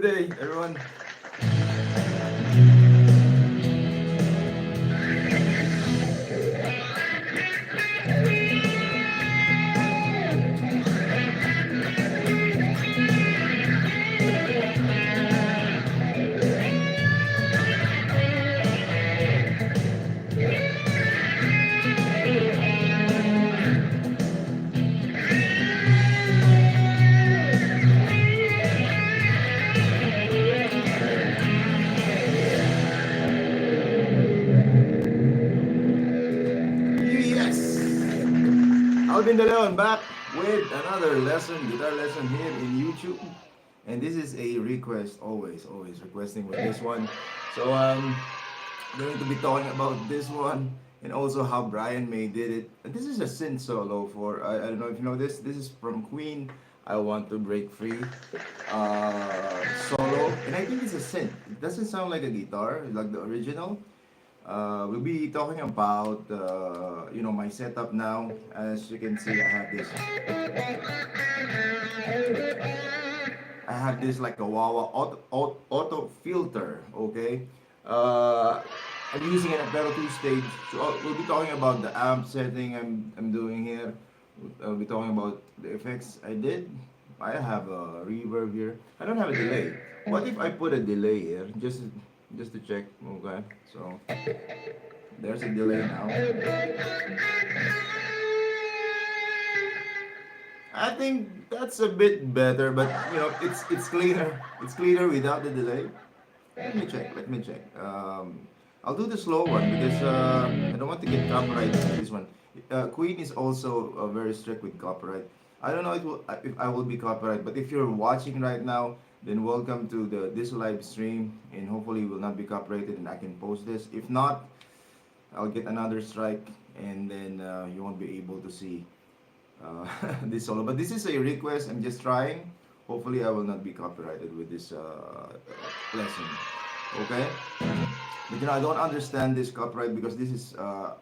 good day, everyone. Yes! Alvindeleon back with another lesson, guitar lesson here in YouTube. And this is a request, always requesting with this one. So going to be talking about this one and also how Brian May did it. And this is a synth solo for, I don't know if you know this. This is from Queen, I Want to Break Free solo. And I think it's a synth. It doesn't sound like a guitar, like the original. We'll be talking about my setup now. As you can see, I have this like a Wawa auto filter. Okay, uh, I'm using an Ampero 2 stage. So we'll be talking about the amp setting I'm doing here. We'll be talking about the effects I did. I have a reverb here. I don't have a delay. What if I put a delay here just to check? Okay, so there's a delay now. I think that's a bit better, but it's cleaner. It's cleaner without the delay. Let me check. Let me check. I'll do the slow one because I don't want to get copyright for this one. Queen is also very strict with copyright. I don't know if I will be copyright, but if you're watching right now, then welcome to this live stream, and hopefully will not be copyrighted, and I can post this. If not, I'll get another strike, and then you won't be able to see this solo. But this is a request. I'm just trying. Hopefully, I will not be copyrighted with this lesson. Okay. But I don't understand this copyright because this is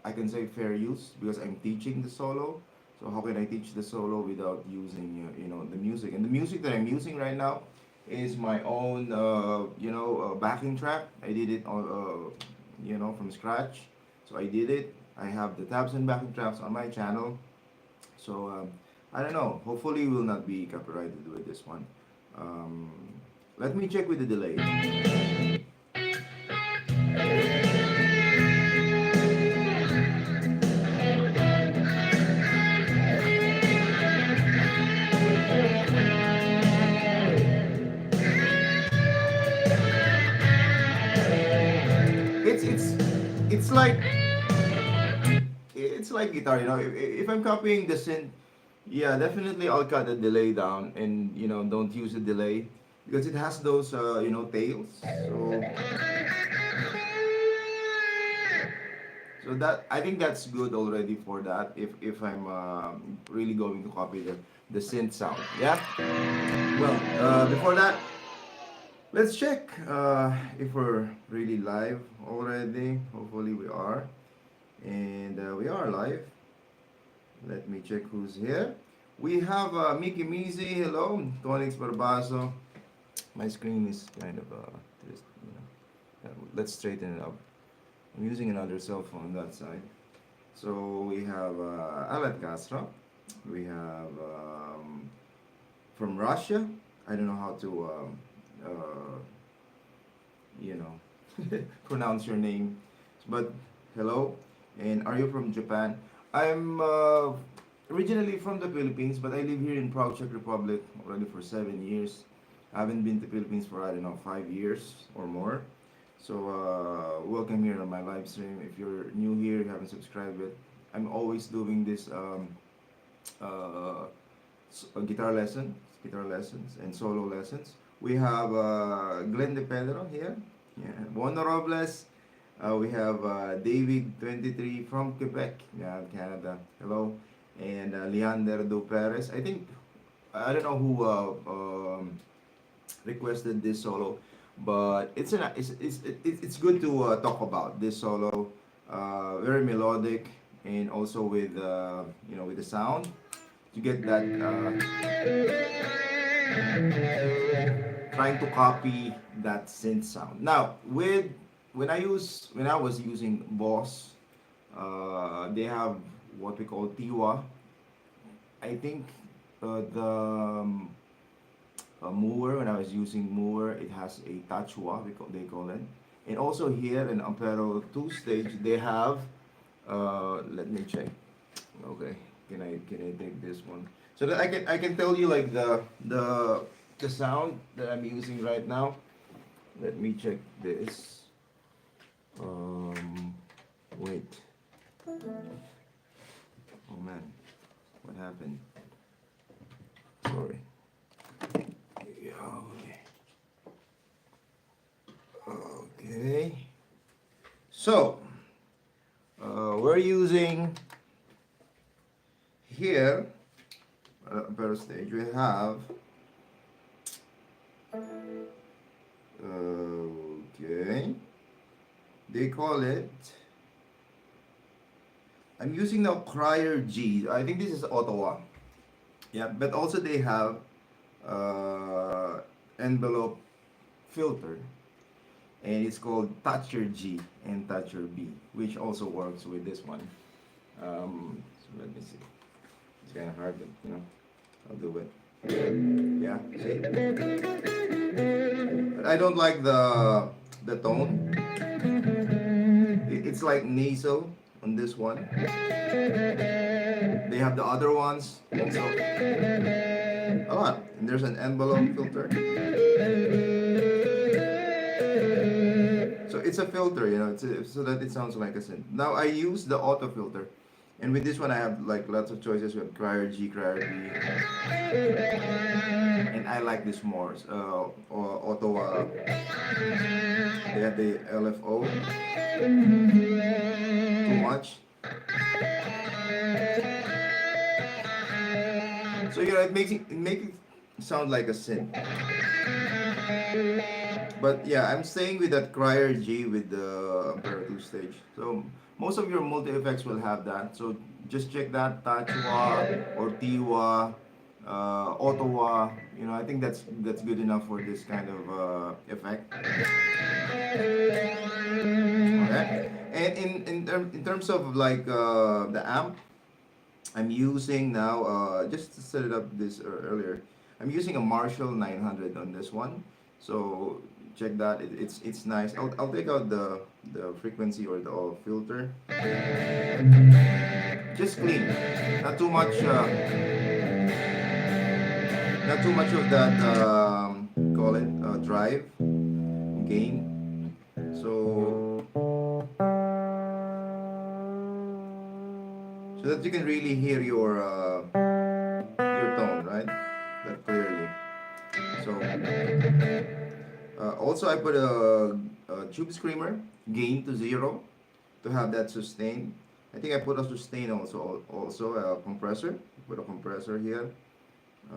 I can say fair use because I'm teaching the solo. So how can I teach the solo without using the music? And the music that I'm using right now is my own backing track. I did it from scratch. So I did it. I have the tabs and backing tracks on my channel. So I don't know. Hopefully, we will not be copyrighted with this one. Um, Let me check with the delay. It's it's it's like guitar. If I'm copying the synth, yeah, definitely I'll cut the delay down and don't use the delay because it has those tails. So that I think that's good already for that. If I'm really going to copy the synth sound, yeah. Well, before that, let's check if we're really live already. Hopefully we are, and we are live. Let me check who's here. We have Mickey Mizi, hello. Tonix Barbaso. My screen is kind of let's straighten it up. I'm using another cell phone on that side. So we have Alan Castro. We have from Russia. I don't know how to pronounce your name, but hello. And are you from Japan? I'm originally from the Philippines, but I live here in Prague, Czech Republic already for 7 years. I haven't been to Philippines for I don't know 5 years or more. So welcome here on my live stream. If you're new here, you haven't subscribed yet, I'm always doing this guitar lessons and solo lessons. We have Glenn De Pedro here, yeah. Bono Robles. We have David 23 from Quebec, yeah, Canada. Hello, and Leander Do Perez. I think I don't know who requested this solo, but it's good to talk about this solo. Very melodic and also with with the sound. You get that. trying to copy that synth sound. Now, with when I was using Boss, they have what we call Tiwa. I think the mower, when I was using mower, it has a Tachua, they call it. And also here in Ampero 2 stage, they have, let me check. Okay, can I take this one? So that I can tell you like the sound that I'm using right now. Let me check this. Wait. Oh man, what happened? Sorry. Yeah, okay. So, we're using here per stage. We have okay. They call it. I'm using now Crier G. I think this is Ottawa. Yeah, but also they have envelope filter, and it's called Toucher G and Toucher B, which also works with this one. So let me see. It's kind of hard, but I'll do it. Yeah, see. But I don't like the tone. It's like nasal on this one. They have the other ones also a lot. And there's an envelope filter. So it's a filter, so that it sounds like a synth. Now I use the auto filter, and with this one I have like lots of choices. We have Crier G, Crier B, and I like this more. Ottawa. They have the LFO. Too much. So it makes it sound like a synth. But yeah, I'm staying with that Crier G with the Ampero 2 stage. So most of your multi effects will have that. So just check that Tachua or Tiwa, Ottawa. I think that's good enough for this kind of effect. Okay. And in terms of like the amp, I'm using now just to set it up this earlier. I'm using a Marshall 900 on this one. So check that. It's nice. I'll take out the frequency or the filter. Just clean. Not too much. Not too much of that. Call it drive gain. So that you can really hear your tone, right? That clearly. So also I put a tube screamer gain to 0 to have that sustain. I think I put a sustain also a compressor. Put a compressor here to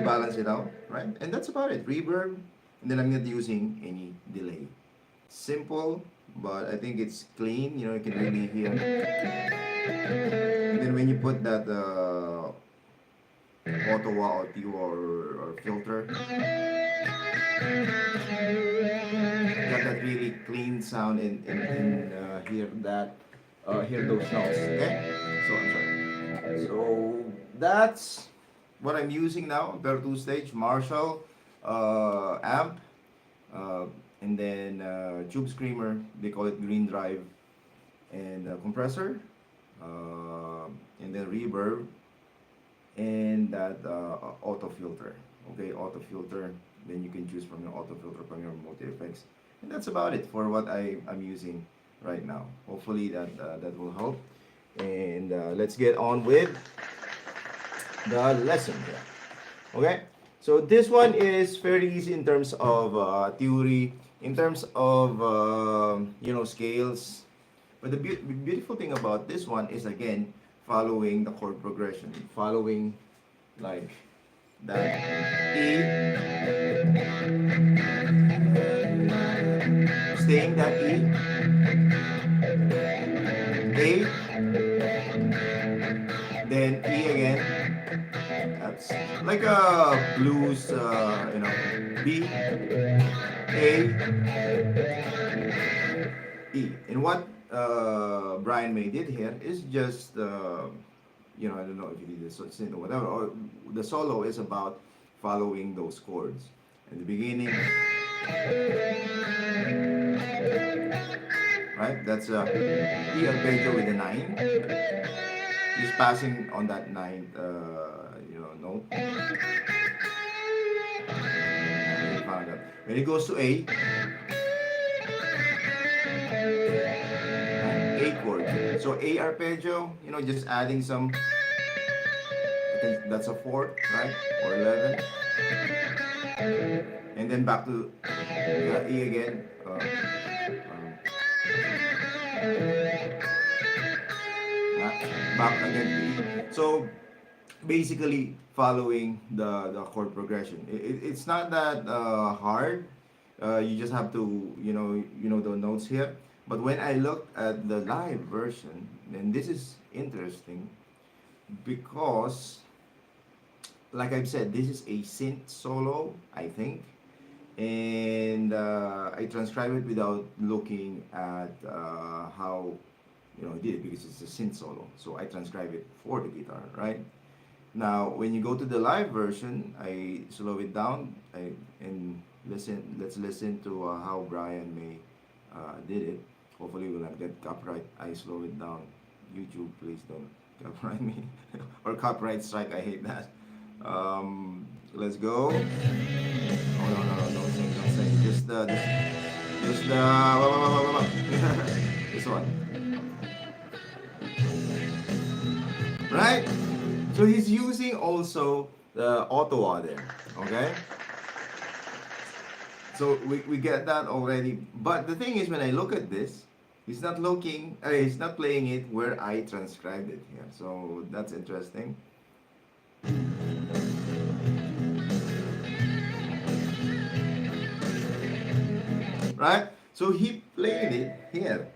balance it out, right? And that's about it. Reverb, and then I'm not using any delay. Simple, but I think it's clean. You can really hear. And then when you put that Ottawa or Tiwa or filter, got that really clean sound and hear those notes. Okay, so I'm sorry. So that's what I'm using now. Ampero 2 stage Marshall amp. And then tube screamer, they call it green drive, and compressor, and then reverb, and that auto filter. Okay, auto filter. Then you can choose from your auto filter from your multi effects, and that's about it for what I'm using right now. Hopefully that will help. And let's get on with the lesson here. Okay. So this one is very easy in terms of theory, in terms of scales. But the beautiful thing about this one is again following the chord progression, following like that E, staying that E, A, then E again. That's like a blues, B, A, E. And what Brian May did here is just, I don't know if you did this synth or whatever, or the solo is about following those chords. In the beginning, right? That's E arpeggio with a 9. Just passing on that ninth, note. You found out. When it goes to A, A chord. So A arpeggio, just adding some. I think that's a fourth, right? Or 11. And then back to E again. Back again to E. So basically following the chord progression. It's not that hard. You just have to the notes here. But when I look at the live version, then this is interesting because, like I've said, this is a synth solo, I think, and I transcribe it without looking at how I did it because it's a synth solo. So I transcribe it for the guitar, right? Now, when you go to the live version, I slow it down and listen. Let's listen to how Brian May did it. Hopefully, we'll not get copyright. I slow it down. YouTube, please don't copyright me or copyright strike. I hate that. Let's go. Oh no, don't sing. Just this one. Right? So he's using also the auto there, okay? So we get that already. But the thing is, when I look at this, he's not playing it where I transcribed it here. So that's interesting. Right? So he played it here.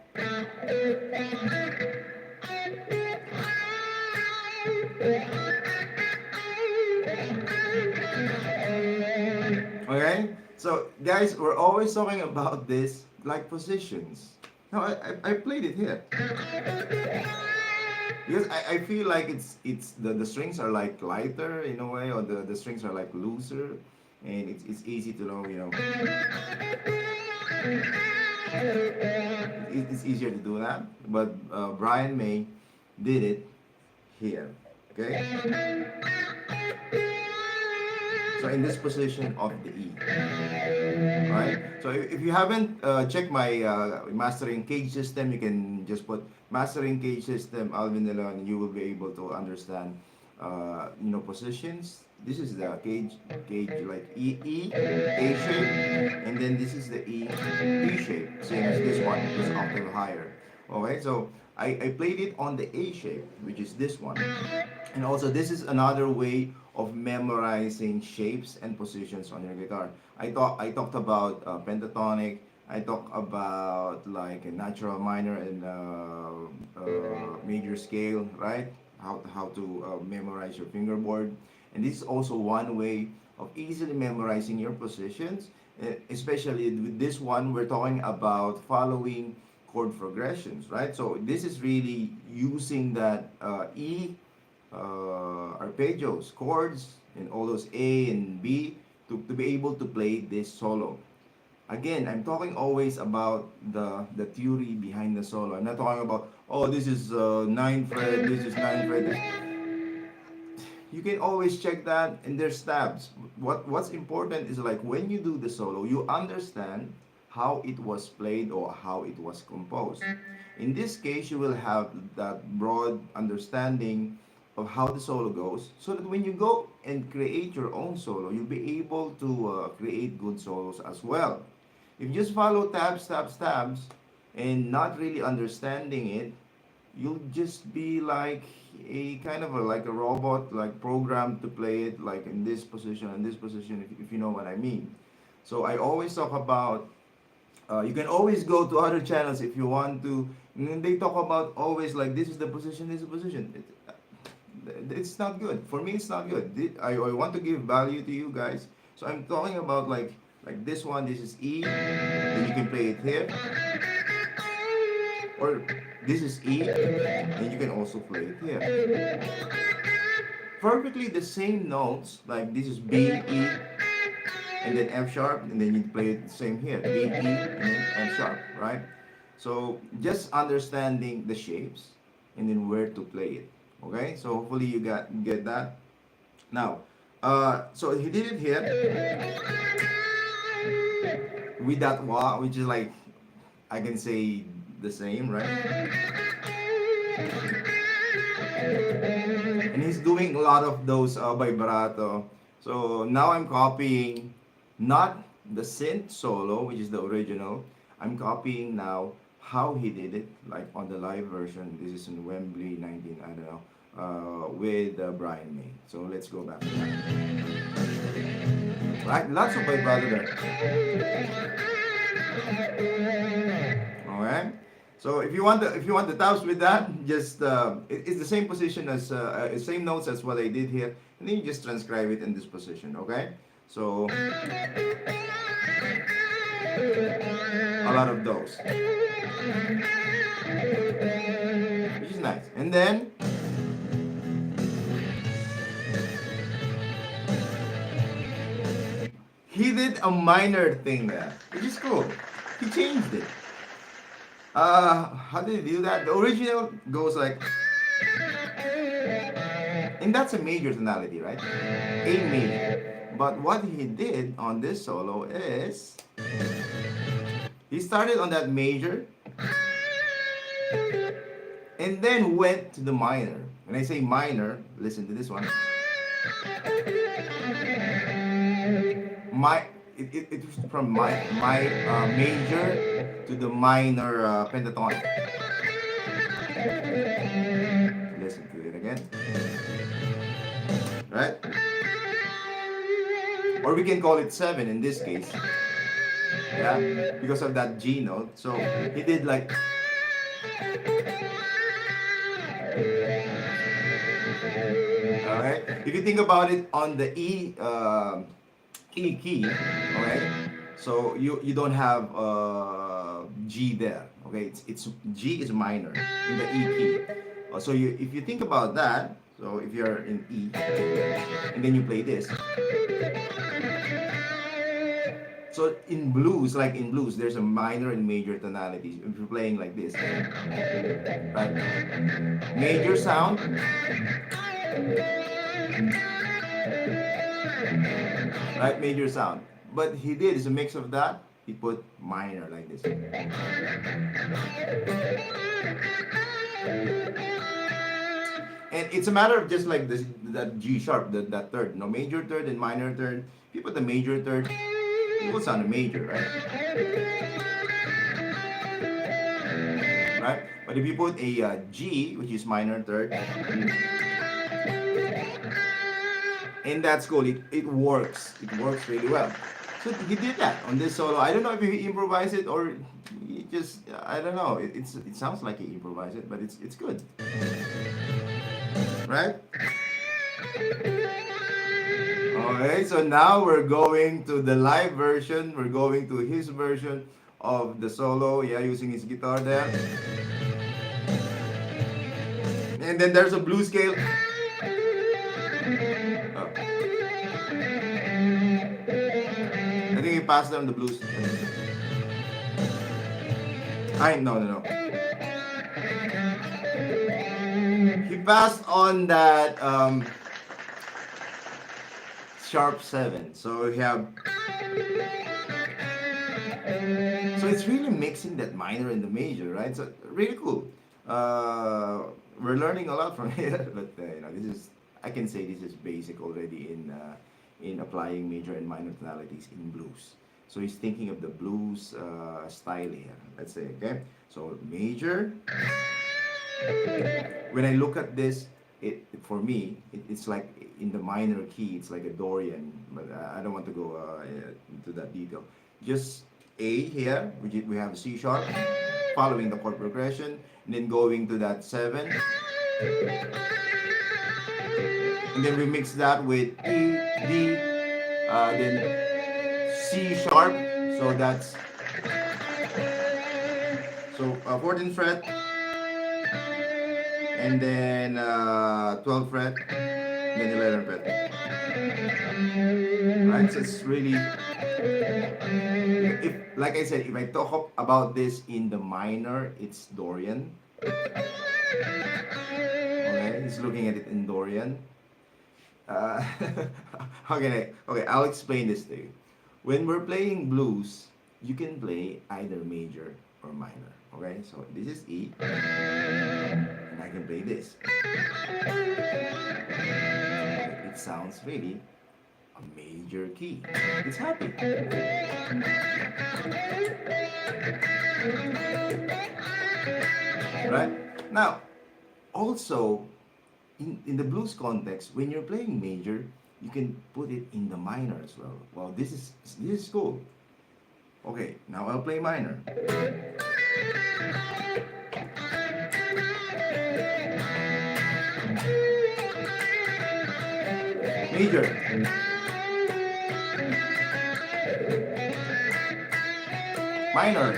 Okay? So, guys, we're always talking about this like positions. Now, I played it here. Because I feel like it's the strings are like lighter in a way, or the strings are like looser, and it's easy to know. It's easier to do that. But Brian May did it here. Okay? So in this position of the E. Right? So if you haven't checked my mastering cage system, you can just put mastering cage system alvindeleon and you will be able to understand positions. This is the cage like E, A shape, and then this is the E shape, same as this one, just octave higher. Okay, so I played it on the A shape, which is this one. And also this is another way of memorizing shapes and positions on your guitar. I talked about pentatonic. I talked about like a natural minor and major scale, right? How to memorize your fingerboard. And this is also one way of easily memorizing your positions. Especially with this one, we're talking about following chord progressions, right? So this is really using that E arpeggios, chords, and all those A and B to be able to play this solo. Again, I'm talking always about the theory behind the solo. I'm not talking about, oh, this is 9 fret, this is 9 fret. You can always check that in their tabs. What's important is like when you do the solo, you understand how it was played or how it was composed. In this case, you will have that broad understanding of how the solo goes, so that when you go and create your own solo, you'll be able to create good solos as well. If you just follow tabs, and not really understanding it, you'll just be like a kind of like a robot, like programmed to play it like in this position and this position, if you know what I mean. So I always talk about, you can always go to other channels if you want to, and they talk about always like this is the position, this is the position. it's not good. For me, it's not good. I want to give value to you guys. So I'm talking about like this one. This is E. Then you can play it here, or this is E, and you can also play it here. Perfectly the same notes. Like this is B, E, and then F sharp, and then you play it the same here. B, E, and then F sharp, right? So just understanding the shapes and then where to play it. Okay, so hopefully you get that. Now, so he did it here with that wah, which is like I can say the same, right? And he's doing a lot of those vibrato. So now I'm copying not the synth solo, which is the original. I'm copying now how he did it, like on the live version. This is in Wembley 19, I don't know, with Brian May. So let's go back to that. Right, lots of vibrato there. Alright. So if you want the tabs with that, just it's the same position as same notes as what I did here, and then you just transcribe it in this position. Okay. So a lot of those, which is nice. And then he did a minor thing there, which is cool. He changed it. How did he do that? The original goes like, and that's a major tonality, right? A major. But what he did on this solo is, he started on that major, and then went to the minor. When I say minor, listen to this one. It was from my major to the minor pentatonic. Listen to it again. Right? Or we can call it 7 in this case. Yeah, because of that G note. So he did like. Alright? If you think about it on the E key, okay? So you don't have G there, okay? It's G is minor in the E key. So if you think about that, so if you're in E and then you play this. So in blues, like in blues, there's a minor and major tonalities. If you're playing like this, right? Major sound. Right, major sound. But he did is a mix of that. He put minor like this. And it's a matter of just like this, that G sharp, that third, no, major third and minor third. If you put the major third, it will sound a major, right? Right? But if you put a G, which is minor third, and that's cool. It works. It works really well. So he did that on this solo. I don't know if he improvised it or he just, I don't know. It sounds like he improvised it, but it's good. Right? Okay, so now we're going to the live version. We're going to his version of the solo. Yeah, using his guitar there. And then there's a blues scale. I think he passed down the blues. No. He passed on that sharp 7. So we have. So it's really mixing that minor and the major, right? So really cool. We're learning a lot from here, but this is, I can say this is basic already in applying major and minor tonalities in blues. So he's thinking of the blues style here, let's say, okay? So major. When I look at this, for me, it's like in the minor key, it's like a Dorian, but I don't want to go into that detail. Just A here, we have a C sharp, following the chord progression, and then going to that 7. and then we mix that with E, D, then C sharp. So that's 14th fret, and then 12th fret, then 11th fret. Right, so it's really, if like I said, if I talk about this in the minor, it's Dorian. Okay, he's looking at it in Dorian. Uh, okay, I'll explain this to you. When we're playing blues, you can play either major or minor. Okay, so this is E, and I can play this. It sounds really a major key. It's happy. Right? Now, also, in the blues context, when you're playing major, you can put it in the minor as well. Well, this is cool. Okay, now I'll play minor. Major. Minor.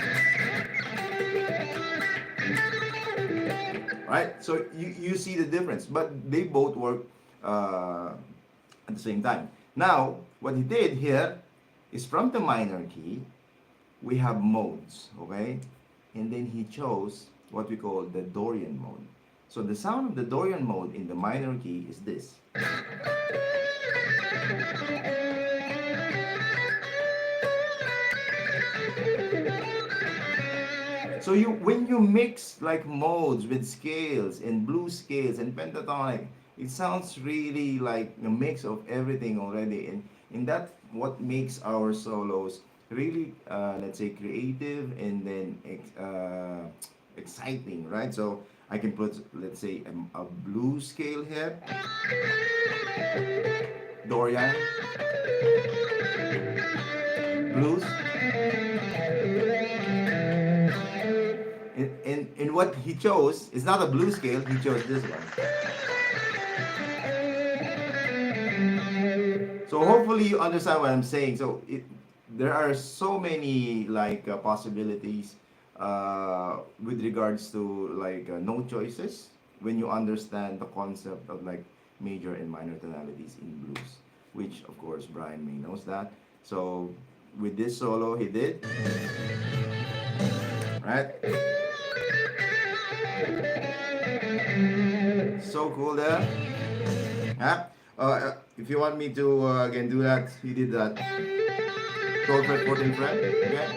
Right? So you see the difference, but they both work at the same time. Now, what he did here is from the minor key, we have modes, okay? And then he chose what we call the Dorian mode. So the sound of the Dorian mode in the minor key is this. So when you mix like modes with scales and blues scales and pentatonic, it sounds really like a mix of everything already, and that's what makes our solos really, let's say, creative and then exciting, right? So I can put, let's say, a blues scale here, Dorian, blues. And what he chose is not a blues scale, he chose this one. So hopefully you understand what I'm saying. So there are so many like possibilities with regards to like note choices when you understand the concept of like major and minor tonalities in blues, which of course Brian May knows that. So with this solo he did, right? So cool there. Yeah. If you want me to again do that, he did that. 12 fret, 14 fret, okay,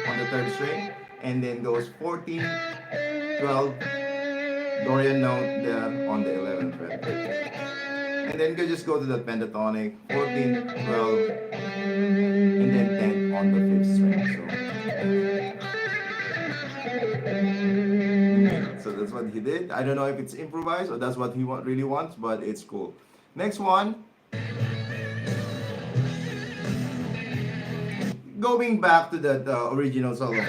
on the third string, and then goes 14, 12, Dorian note there on the 11th fret, and then you just go to the pentatonic, 14, 12, and then 10 on the 5th string. So that's what he did. I don't know if it's improvised or that's what he really wants, but it's cool. Next one. Going back to the original solo.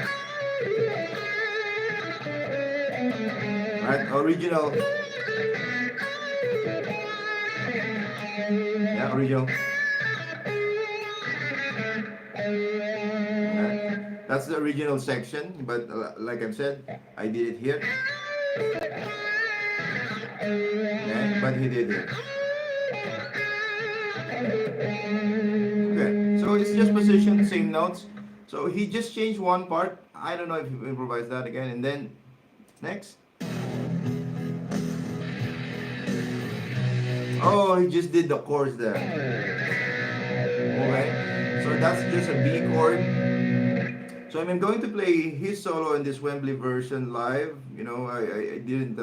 Right? Original. Yeah, original. Yeah. That's the original section, but like I've said, I did it here. Yeah, but he did it. Okay, so it's just position, same notes. So he just changed one part. I don't know if he improvised that again. And then next. Oh, he just did the chords there. Okay, so that's just a B chord. So I'm going to play his solo in this Wembley version live. You know, I didn't.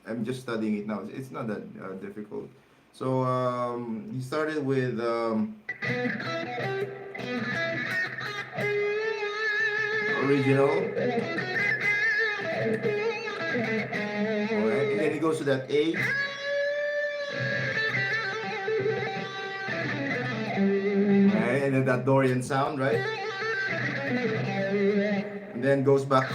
I'm just studying it now. It's not that difficult. So he started with original. Alright, and then he goes to that A. Alright, and then that Dorian sound, right? And then goes back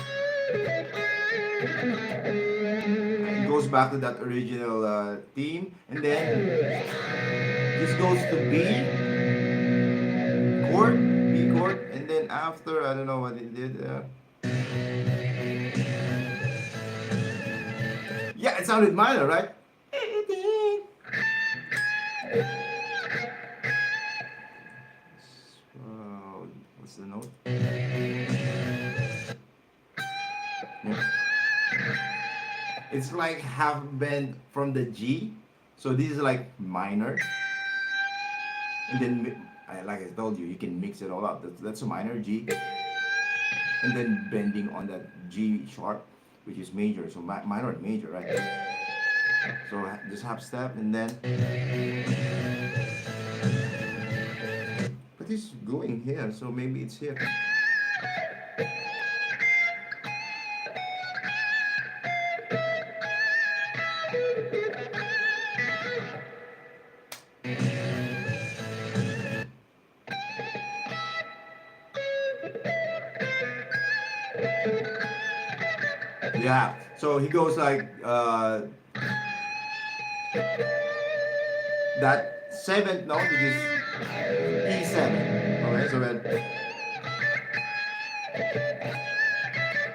back to that original theme, and then this goes to B chord, and then after, I don't know what it did. Yeah, it sounded minor, right? What's the note? Yeah. It's like half bend from the G. So this is like minor. And then, like I told you, you can mix it all up. That's a minor G. And then bending on that G sharp, which is major. So minor and major, right? So just half step and then. But it's going here, so maybe it's here. Yeah, so he goes like that seventh note, which is E7. Okay, so then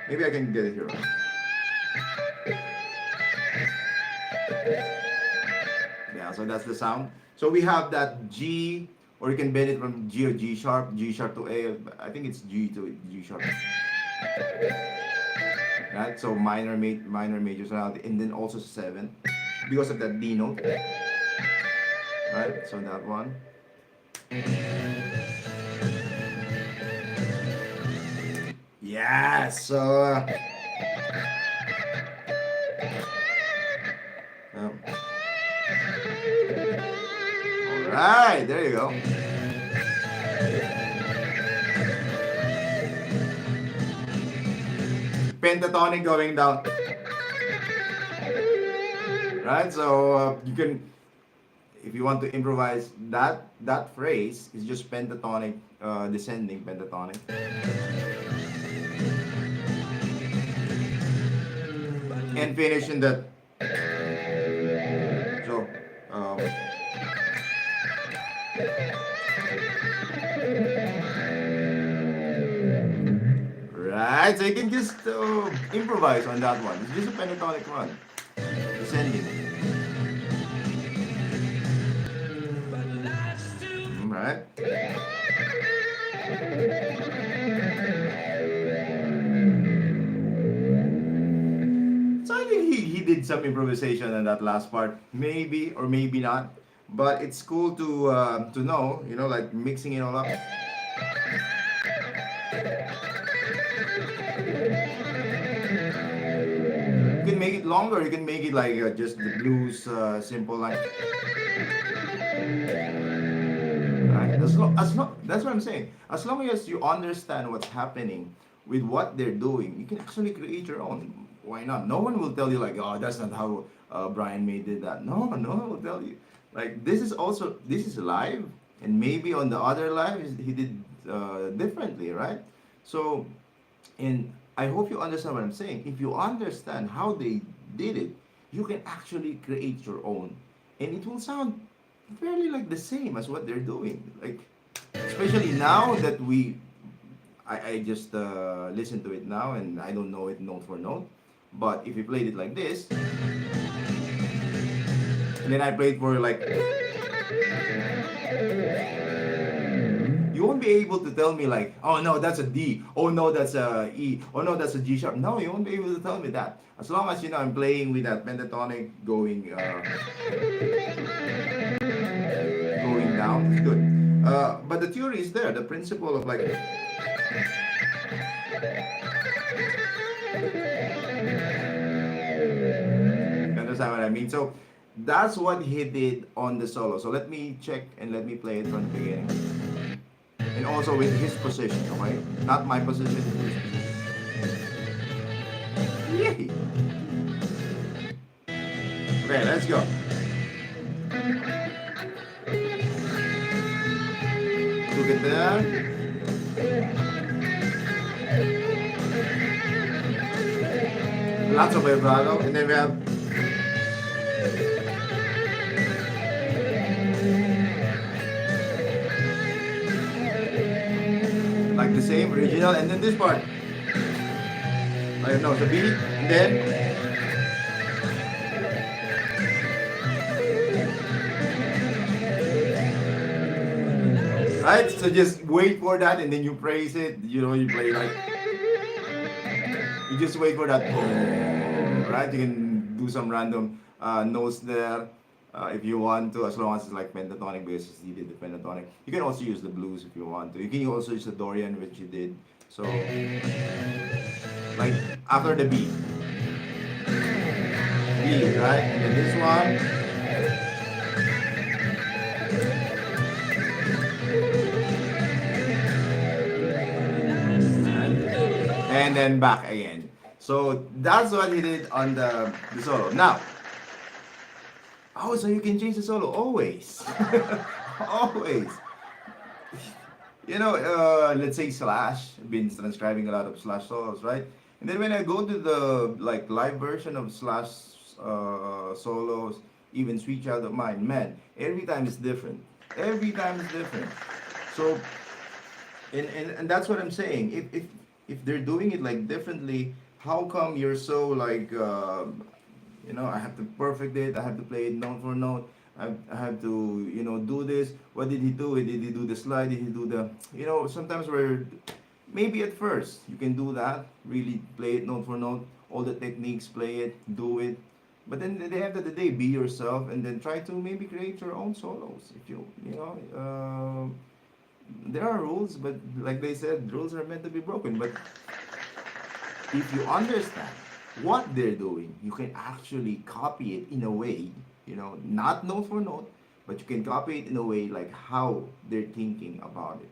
maybe I can get it here. Yeah, so that's the sound. So we have that G, or you can bend it from G or G sharp to A. I think it's G to G sharp. Right, so minor, major sound, and then also 7 because of that D note. Right, so that one. Yes, so all right, there you go. Pentatonic going down. Right, so you can, if you want to improvise that phrase, is just pentatonic, descending pentatonic. And finish in that. So, right, so you can just improvise on that one. It's just a pentatonic one, descending. Right. So I think he did some improvisation on that last part, maybe or maybe not. But it's cool to know, like mixing it all up. You can make it longer. You can make it like just the blues, simple like. Right? That's what I'm saying. As long as you understand what's happening with what they're doing, you can actually create your own. Why not? No one will tell you like, oh, that's not how Brian May did that. No one will tell you. Like this is live, and maybe on the other live he did differently, right? So, and I hope you understand what I'm saying. If you understand how they did it, you can actually create your own, and it will sound fairly like the same as what they're doing. Like, especially now that I just listen to it now, and I don't know it note for note. But if you played it like this, and then I played for like, you won't be able to tell me like, oh no, that's a D. Oh no, that's a E. Oh no, that's a G sharp. No, you won't be able to tell me that. As long as I'm playing with that pentatonic going down, it's good. But the theory is there. The principle of like. You understand what I mean? So that's what he did on the solo. So let me check and let me play it from the beginning. And also with his position, okay? Not my position, his position. Yay! Okay, let's go. Look at that. Lots of vibrato, and then we have the same original, and then this part. I don't know, the beat, and then right. So just wait for that, and then you praise it. You know, you play like you just wait for that. Right, you can do some random notes there. If you want to, as long as it's like pentatonic basis, you did the pentatonic. You can also use the blues if you want to. You can also use the Dorian, which you did. So, like after the beat, right? And then this one, and then back again. So that's what he did on the solo. Now, oh, so you can change the solo always, always. You know, let's say Slash, been transcribing a lot of Slash solos, right? And then when I go to the like live version of Slash solos, even Sweet Child of Mine, man, every time it's different. Every time it's different. So, and that's what I'm saying. If they're doing it like differently, how come you're so like you know, I have to perfect it, I have to play it note for note, I have to, you know, do this. What did he do? Did he do the slide? Did he do the, you know, sometimes we're, maybe at first you can do that, really play it note for note, all the techniques, play it, do it. But then at the end of the day, be yourself and then try to maybe create your own solos. If you know, there are rules, but like they said, rules are meant to be broken. But if you understand what they're doing, you can actually copy it in a way, you know, not note for note, but you can copy it in a way like how they're thinking about it.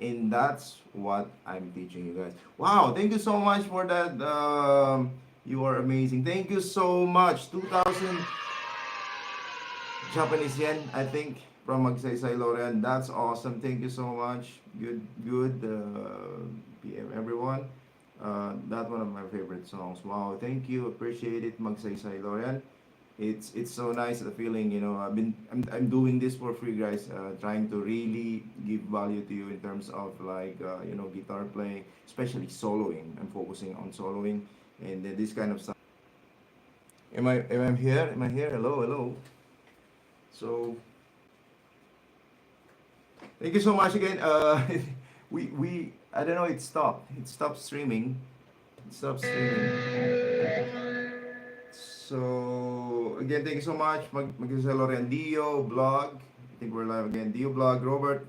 And that's what I'm teaching you guys. Wow, thank you so much for that. You are amazing. Thank you so much. 2,000 Japanese yen, I think, from Magsaysay Loren. That's awesome. Thank you so much. Good PM, everyone. That's one of my favorite songs. Wow, thank you. Appreciate it, Magsaysay Loren. It's so nice the feeling, you know. I'm doing this for free, guys. Trying to really give value to you in terms of like you know, guitar playing, especially soloing. I'm focusing on soloing and this kind of stuff. Am I here? Am I here? Hello, hello. So thank you so much again. We I don't know. It stopped. It stopped streaming. It stopped streaming. So again, thank you so much, Magdalena and Dio blog. I think we're live again. Dio blog, Robert,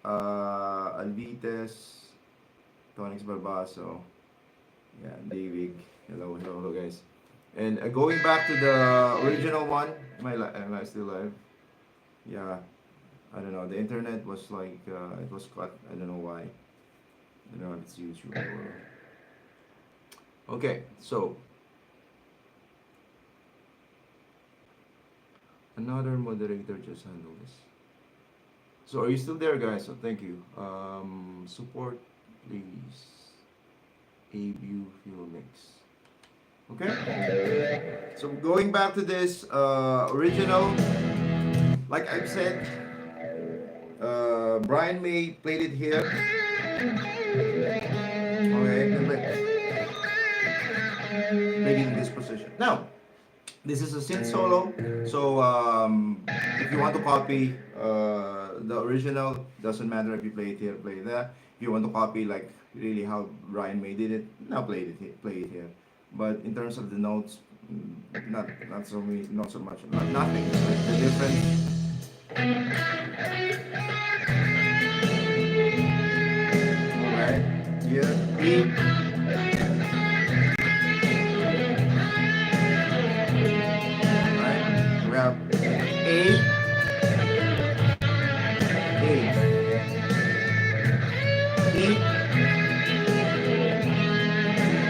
Alvites, Tonix Barbaso, yeah, David. Hello, hello, hello, guys. And going back to the original one, am I still live? Yeah, I don't know. The internet was like it was cut. I don't know why. I don't know if it's YouTube or. Okay, so another moderator just handled this. So are you still there, guys? So thank you. Support, please. ABU Fuel Mix. Okay. So going back to this original, like I've said, Brian May played it here. Okay. Played it in this position. Now, this is a synth solo, so if you want to copy the original, doesn't matter if you play it here, play it there. If you want to copy like really how Ryan May did it, now play it here. But in terms of the notes, not so much, nothing. The difference. All right, here E. We have A, E,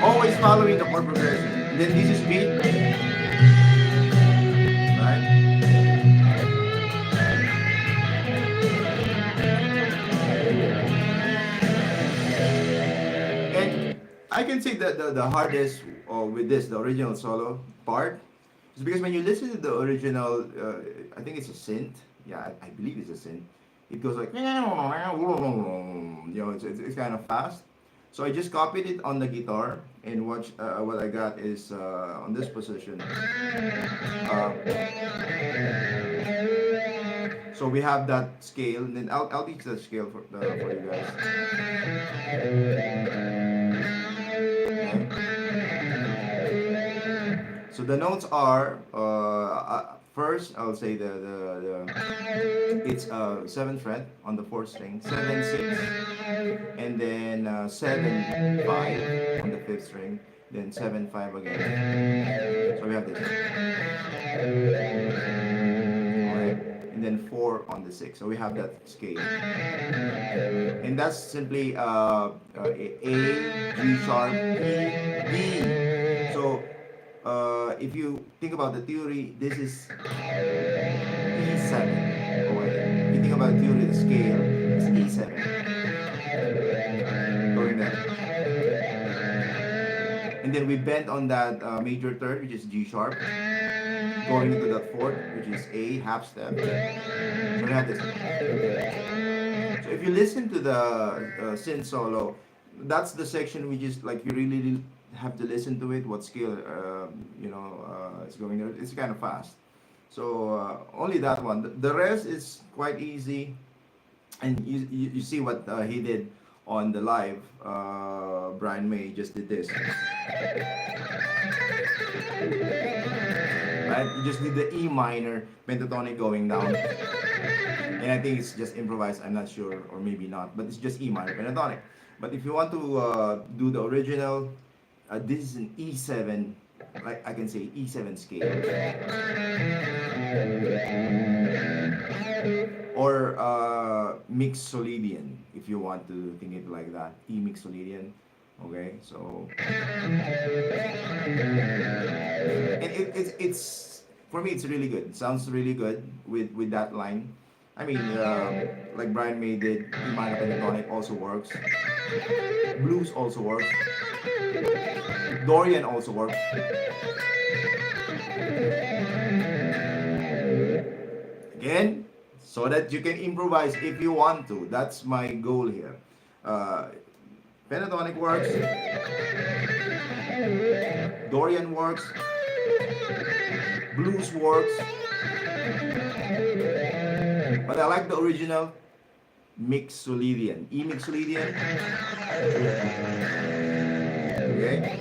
always following the chord progression. And then this is B, right? And I can say that the hardest with this, the original solo part, is because when you listen to the original, I think it's a synth. Yeah, I believe it's a synth. It goes like, you know, it's kind of fast. So I just copied it on the guitar, and what I got is on this position. So we have that scale, and then I'll teach that scale for you guys. So the notes are first I'll say the it's seventh fret on the fourth string, 7 6, and then 7 5 on the fifth string, then 7 5 again. So we have this. Alright, and then 4 on the sixth. So we have that scale, and that's simply A, G sharp, E, D. So if you think about the theory, this is E7. Okay. If you think about the theory, the scale is E7. Going there. And then we bend on that major third, which is G sharp, going into that fourth, which is A, half step. So we have this. So if you listen to the synth solo, that's the section which is like you really have to listen to it. What scale, is going there? It's kind of fast. So only that one. The rest is quite easy, and you see what he did on the live. Brian May just did this. Right? You just did the E minor pentatonic going down. And I think it's just improvised, I'm not sure, or maybe not, but it's just E minor pentatonic. But if you want to do the original, this is an E7, like I can say E7 scale. Or mixolydian, if you want to think it like that, E mixolydian. Okay, so and it's for me it's really good. It sounds really good with that line. I mean, like Brian May did, E minor pentatonic also works. Blues also works. Dorian also works. Again, so that you can improvise if you want to. That's my goal here. Pentatonic works. Dorian works. Blues works. But I like the original mixolydian. E mixolydian. Okay.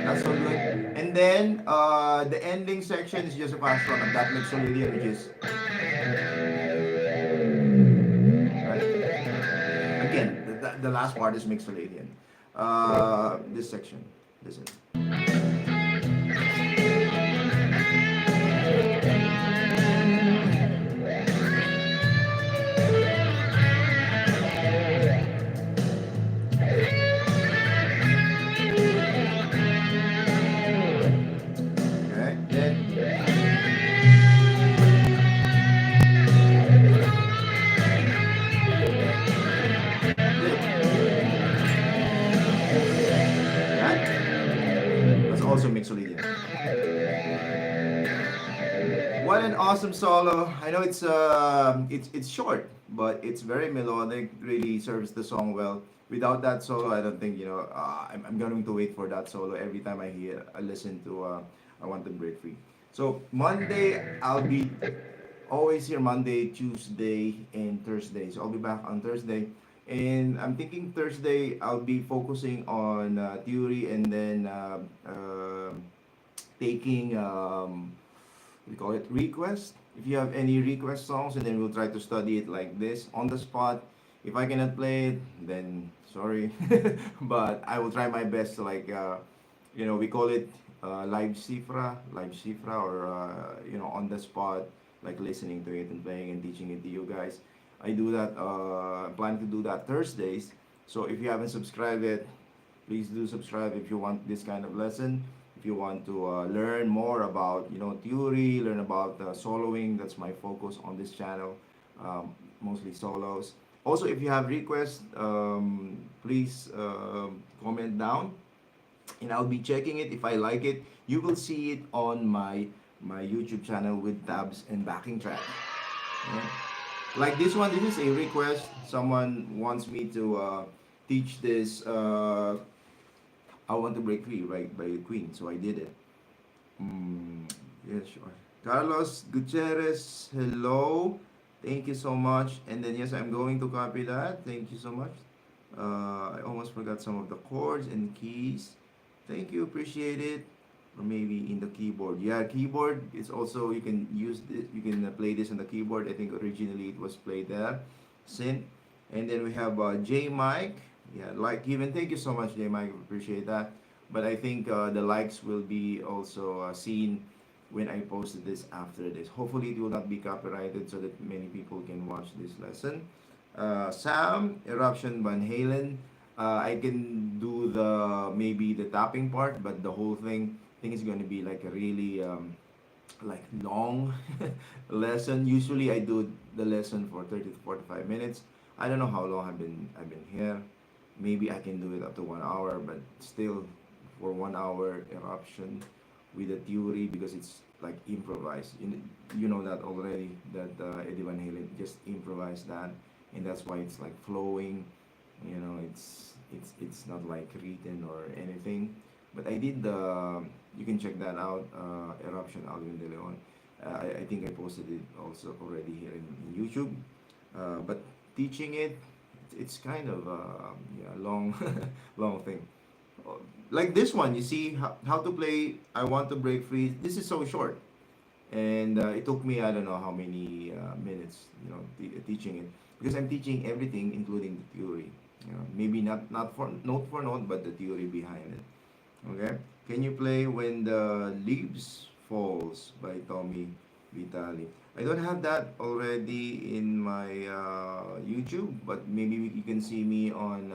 That's so good. And then the ending section is just a fast run of that mixolydian, which is right. Again, the last part is mixolydian. This section. Listen. Also mixolydian. What an awesome solo! I know it's short, but it's very melodic. Really serves the song well. Without that solo, I don't think I'm going to wait for that solo every time I listen to I Want to Break Free. So Monday I'll be always here Monday, Tuesday, and Thursday. So I'll be back on Thursday. And I'm thinking Thursday I'll be focusing on theory, and then taking we call it request. If you have any request songs, and then we'll try to study it like this on the spot. If I cannot play it, then sorry, but I will try my best to we call it live cifra, or on the spot, like listening to it and playing and teaching it to you guys. I do that, plan to do that Thursdays. So if you haven't subscribed yet, please do subscribe if you want this kind of lesson. If you want to learn more about, theory, learn about soloing, that's my focus on this channel, mostly solos. Also, if you have requests, please comment down, and I'll be checking it. If I like it, you will see it on my YouTube channel with tabs and backing track. Yeah. Like this one, this is a request. Someone wants me to teach this. I want to break free, right, by Queen, so I did it. Mm, yeah, sure. Carlos Gutierrez, hello. Thank you so much. And then yes, I'm going to copy that. Thank you so much. I almost forgot some of the chords and keys. Thank you, appreciate it. Or maybe in the keyboard. Yeah, keyboard is also you can use this. You can play this on the keyboard. I think originally it was played there. Synth. And then we have J Mike. Yeah, like even thank you so much, J Mike. Appreciate that. But I think the likes will be also seen when I posted this after this. Hopefully, it will not be copyrighted so that many people can watch this lesson. Sam, Eruption Van Halen. I can do the maybe the tapping part, but the whole thing I think is going to be like a really like long lesson. Usually, I do the lesson for 30 to 45 minutes. I don't know how long I've been here. Maybe I can do it up to 1 hour, but still for 1 hour eruption with the theory because it's like improvised. You know that already that Eddie Van Halen just improvised that, and that's why it's like flowing. It's not like written or anything. But I did the. You can check that out. Eruption alvindeleon. I think I posted it also already here in YouTube. But teaching it, it's kind of yeah, long long thing. Like this one, you see how to play I Want to Break Free. This is so short, and it took me I don't know how many minutes, teaching it because I'm teaching everything, including the theory. Maybe not for note, but the theory behind it. Okay, can you play When the Leaves Falls by Tommy Vitali? I don't have that already in my YouTube, but maybe you can see me on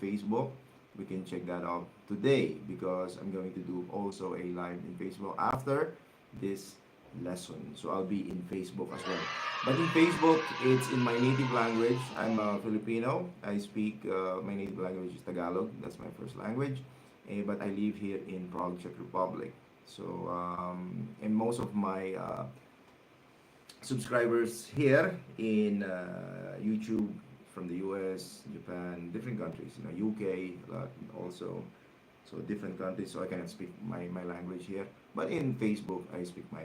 Facebook. We can check that out today because I'm going to do also a live in Facebook after this lesson. So I'll be in Facebook as well. But in Facebook, it's in my native language. I'm a Filipino. I speak, my native language is Tagalog. That's my first language. But I live here in Prague, Czech Republic. So, and most of my subscribers here in YouTube from the US, Japan, different countries, UK also, so different countries. So I cannot speak my language here, but in Facebook I speak my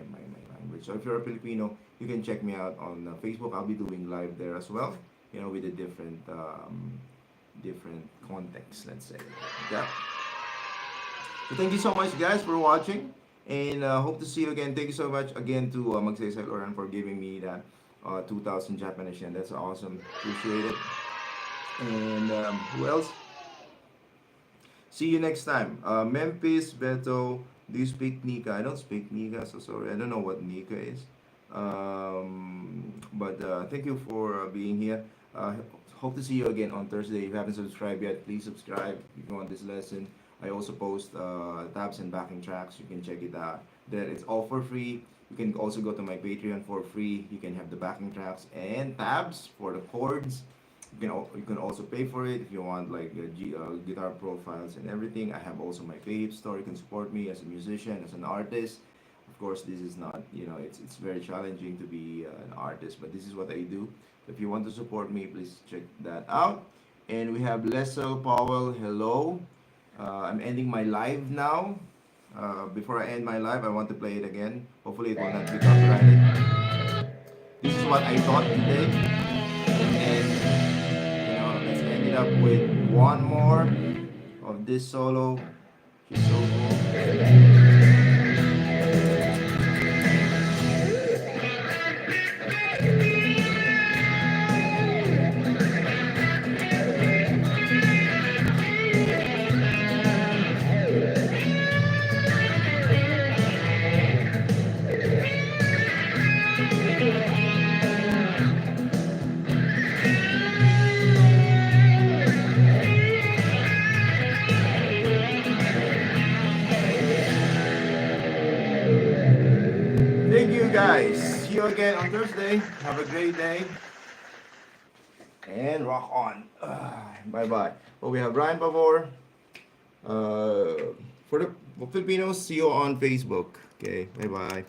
language. So if you're a Filipino, you can check me out on Facebook. I'll be doing live there as well, with a different context, let's say. Okay. So thank you so much, guys, for watching. And hope to see you again. Thank you so much again to Magsaysay Loran for giving me that 2,000 Japanese yen. That's awesome. Appreciate it. And who else? See you next time. Memphis, Beto. Do you speak Nika? I don't speak Nika, so sorry. I don't know what Nika is. But thank you for being here. Hope to see you again on Thursday. If you haven't subscribed yet, please subscribe if you want this lesson. I also post tabs and backing tracks. You can check it out. There, it's all for free. You can also go to my Patreon for free. You can have the backing tracks and tabs for the chords. You can also pay for it if you want like guitar profiles and everything. I have also my Payhip store. You can support me as a musician, as an artist. Of course, this is not it's very challenging to be an artist, but this is what I do. If you want to support me, please check that out. And we have Lessel Powell. Hello. I'm ending my live now. Before I end my live, I want to play it again. Hopefully, it will not be copyrighted. This is what I thought today, and let's end it up with one more of this solo. She's so cool. Thank you guys. See you again on Thursday. Have a great day. And rock on. Bye bye. Well, we have Ryan Pavor. For the Filipinos, see you on Facebook. Okay. Bye bye.